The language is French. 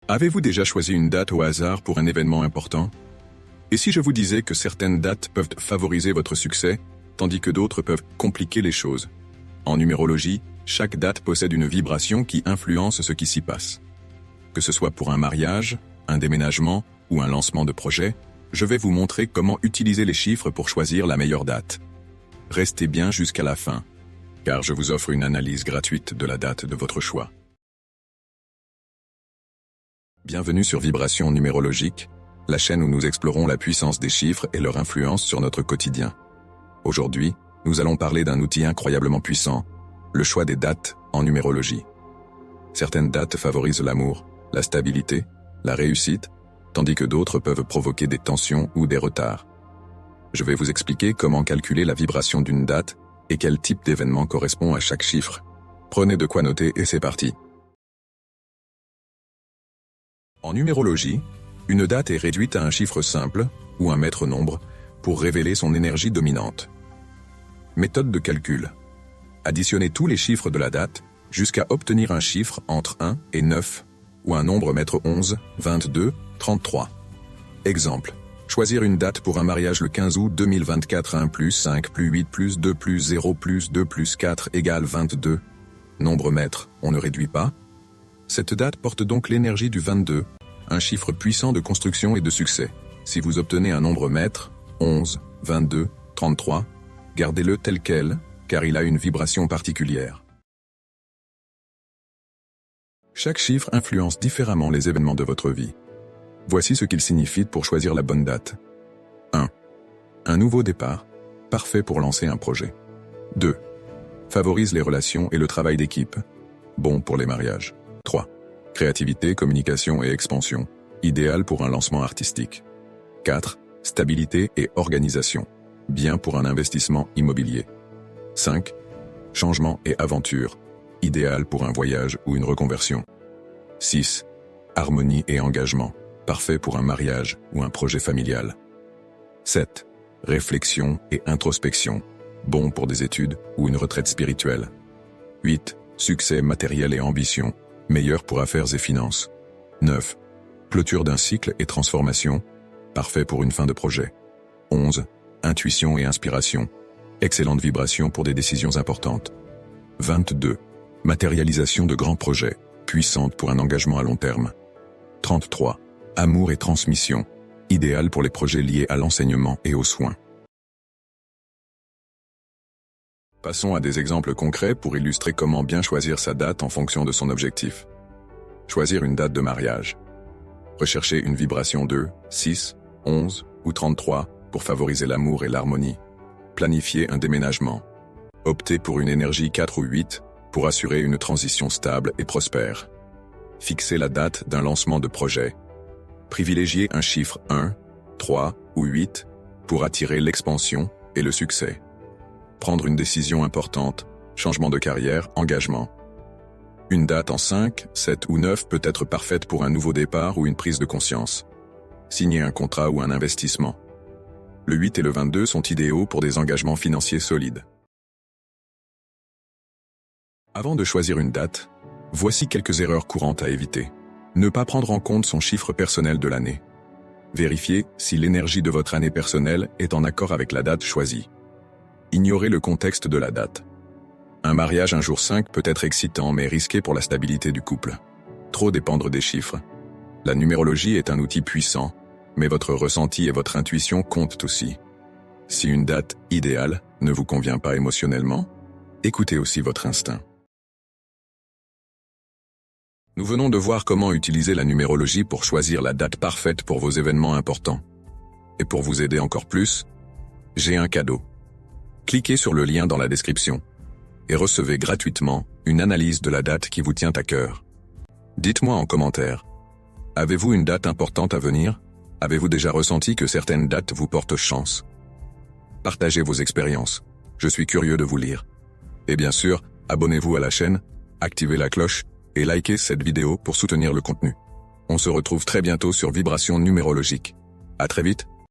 Avez-vous déjà choisi une date au hasard pour un événement important? Et si je vous disais que certaines dates peuvent favoriser votre succès, tandis que d'autres peuvent compliquer les choses? En numérologie, chaque date possède une vibration qui influence ce qui s'y passe. Que ce soit pour un mariage, un déménagement ou un lancement de projet, je vais vous montrer comment utiliser les chiffres pour choisir la meilleure date. Restez bien jusqu'à la fin, car je vous offre une analyse gratuite de la date de votre choix. Bienvenue sur Vibration numérologique, la chaîne où nous explorons la puissance des chiffres et leur influence sur notre quotidien. Aujourd'hui, nous allons parler d'un outil incroyablement puissant, le choix des dates en numérologie. Certaines dates favorisent l'amour, la stabilité, la réussite, tandis que d'autres peuvent provoquer des tensions ou des retards. Je vais vous expliquer comment calculer la vibration d'une date et quel type d'événement correspond à chaque chiffre. Prenez de quoi noter et c'est parti. En numérologie, une date est réduite à un chiffre simple, ou un maître nombre, pour révéler son énergie dominante. Méthode de calcul. Additionnez tous les chiffres de la date, jusqu'à obtenir un chiffre entre 1 et 9, ou un nombre maître 11, 22, 33. Exemple. Choisir une date pour un mariage le 15 août 2024 1 plus 5 plus 8 plus 2 plus 0 plus 2 plus 4 égale 22. Nombre maître, on ne réduit pas. Cette date porte donc l'énergie du 22, un chiffre puissant de construction et de succès. Si vous obtenez un nombre maître, 11, 22, 33, gardez-le tel quel, car il a une vibration particulière. Chaque chiffre influence différemment les événements de votre vie. Voici ce qu'il signifie pour choisir la bonne date. 1. Un nouveau départ, parfait pour lancer un projet. 2. Favorise les relations et le travail d'équipe, bon pour les mariages. 3. Créativité, communication et expansion, idéal pour un lancement artistique. 4. Stabilité et organisation, bien pour un investissement immobilier. 5. Changement et aventure, idéal pour un voyage ou une reconversion. 6. Harmonie et engagement, parfait pour un mariage ou un projet familial. 7. Réflexion et introspection, bon pour des études ou une retraite spirituelle. 8. Succès matériel et ambition, meilleur pour affaires et finances. 9. Clôture d'un cycle et transformation, parfait pour une fin de projet. 11. Intuition et inspiration, excellente vibration pour des décisions importantes. 22. Matérialisation de grands projets, puissante pour un engagement à long terme. 33. Amour et transmission, idéal pour les projets liés à l'enseignement et aux soins. Passons à des exemples concrets pour illustrer comment bien choisir sa date en fonction de son objectif. Choisir une date de mariage. Recherchez une vibration 2, 6, 11 ou 33 pour favoriser l'amour et l'harmonie. Planifiez un déménagement. Optez pour une énergie 4 ou 8 pour assurer une transition stable et prospère. Fixez la date d'un lancement de projet. Privilégiez un chiffre 1, 3 ou 8 pour attirer l'expansion et le succès. Prendre une décision importante, changement de carrière, engagement. Une date en 5, 7 ou 9 peut être parfaite pour un nouveau départ ou une prise de conscience. Signer un contrat ou un investissement. Le 8 et le 22 sont idéaux pour des engagements financiers solides. Avant de choisir une date, voici quelques erreurs courantes à éviter. Ne pas prendre en compte son chiffre personnel de l'année. Vérifiez si l'énergie de votre année personnelle est en accord avec la date choisie. Ignorez le contexte de la date. Un mariage un jour 5 peut être excitant mais risqué pour la stabilité du couple. Trop dépendre des chiffres. La numérologie est un outil puissant, mais votre ressenti et votre intuition comptent aussi. Si une date idéale ne vous convient pas émotionnellement, écoutez aussi votre instinct. Nous venons de voir comment utiliser la numérologie pour choisir la date parfaite pour vos événements importants. Et pour vous aider encore plus, j'ai un cadeau. Cliquez sur le lien dans la description et recevez gratuitement une analyse de la date qui vous tient à cœur. Dites-moi en commentaire, avez-vous une date importante à venir? Avez-vous déjà ressenti que certaines dates vous portent chance? Partagez vos expériences, je suis curieux de vous lire. Et bien sûr, abonnez-vous à la chaîne, activez la cloche et likez cette vidéo pour soutenir le contenu. On se retrouve très bientôt sur Vibration numérologique. À très vite.